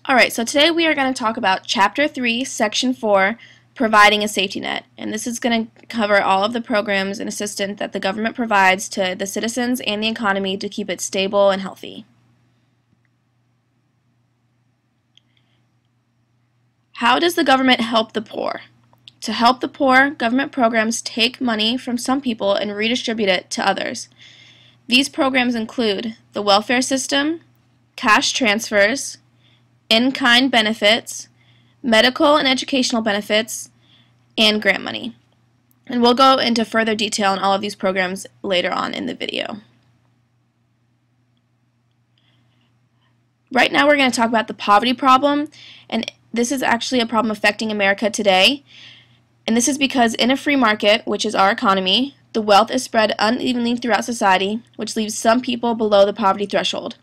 Alright, so today we are going to talk about Chapter 3, Section 4, Providing a Safety Net. And this is going to cover all of the programs and assistance that the government provides to the citizens and the economy to keep it stable and healthy. How does the government help the poor? To help the poor, government programs take money from some people and redistribute it to others. These programs include the welfare system, cash transfers, in-kind benefits, medical and educational benefits, and grant money. And we'll go into further detail on all of these programs later on in the video. Right now we're going to talk about the poverty problem, and this is actually a problem affecting America today. And this is because in a free market, which is our economy, the wealth is spread unevenly throughout society, which leaves some people below the poverty threshold.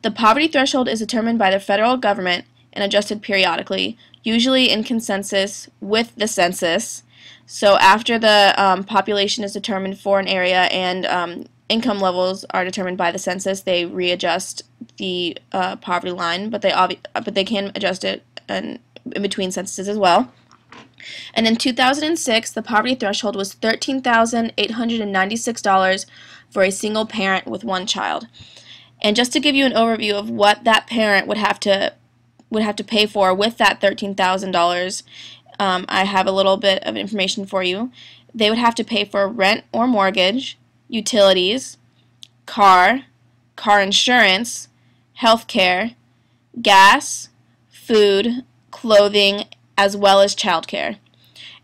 The poverty threshold is determined by the federal government and adjusted periodically, usually in consensus with the census. So after the population is determined for an area and income levels are determined by the census, they readjust the poverty line, but they can adjust it in between censuses as well. And in 2006, the poverty threshold was $13,896 for a single parent with one child. And just to give you an overview of what that parent would have to pay for with that $13,000, I have a little bit of information for you. They would have to pay for rent or mortgage, utilities, car insurance, health care, gas, food, clothing, as well as child care.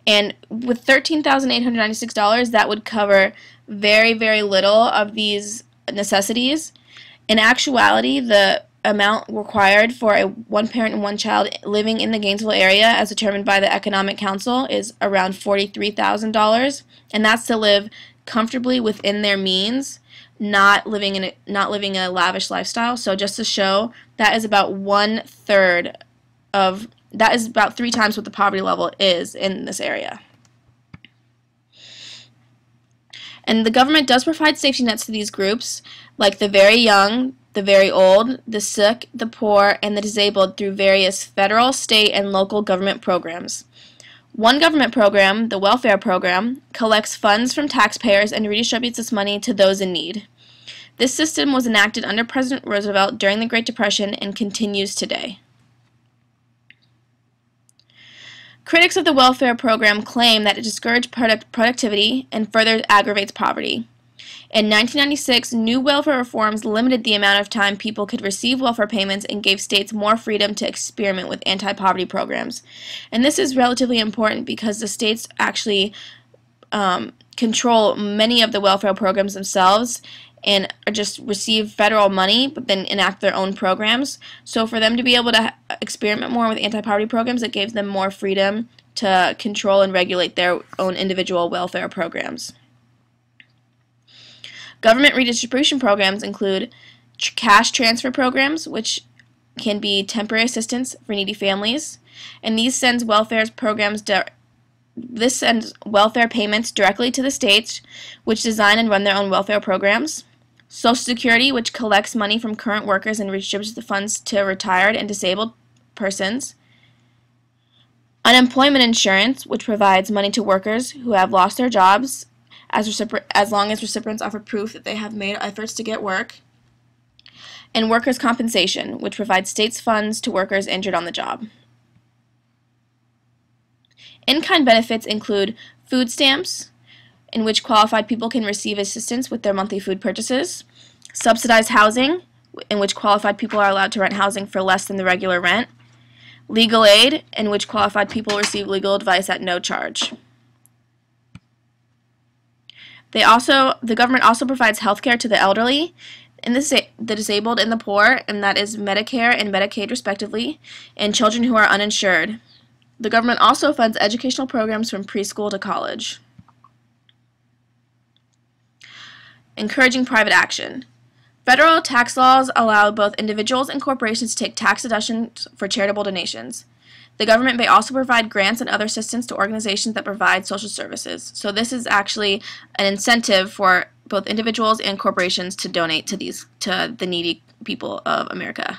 And with $13,896, that would cover very, very little of these necessities. In actuality, the amount required for a one parent and one child living in the Gainesville area, as determined by the Economic Council, is around $43,000, and that's to live comfortably within their means, not living a lavish lifestyle. So just to show, that is about 1/3 of that is about 3 times what the poverty level is in this area. And the government does provide safety nets to these groups, like the very young, the very old, the sick, the poor, and the disabled through various federal, state, and local government programs. One government program, the welfare program, collects funds from taxpayers and redistributes this money to those in need. This system was enacted under President Roosevelt during the Great Depression and continues today. Critics of the welfare program claim that it discourages productivity and further aggravates poverty. In 1996, new welfare reforms limited the amount of time people could receive welfare payments and gave states more freedom to experiment with anti-poverty programs. And this is relatively important because the states actually control many of the welfare programs themselves and just receive federal money but then enact their own programs. So for them to be able to experiment more with anti-poverty programs, it gives them more freedom to control and regulate their own individual welfare programs. Government redistribution programs include cash transfer programs, which can be temporary assistance for needy families, and this sends welfare payments directly to the states, which design and run their own welfare programs. Social Security, which collects money from current workers and redistributes the funds to retired and disabled persons. Unemployment insurance, which provides money to workers who have lost their jobs as long as recipients offer proof that they have made efforts to get work. And workers' compensation, which provides states funds to workers injured on the job. In-kind benefits include food stamps, in which qualified people can receive assistance with their monthly food purchases, subsidized housing, in which qualified people are allowed to rent housing for less than the regular rent, legal aid, in which qualified people receive legal advice at no charge. The government also provides health care to the elderly, and the disabled, and the poor, and that is Medicare and Medicaid respectively, and children who are uninsured. The government also funds educational programs from preschool to college. Encouraging private action. Federal tax laws allow both individuals and corporations to take tax deductions for charitable donations. The government may also provide grants and other assistance to organizations that provide social services. So this is actually an incentive for both individuals and corporations to donate to the needy people of America.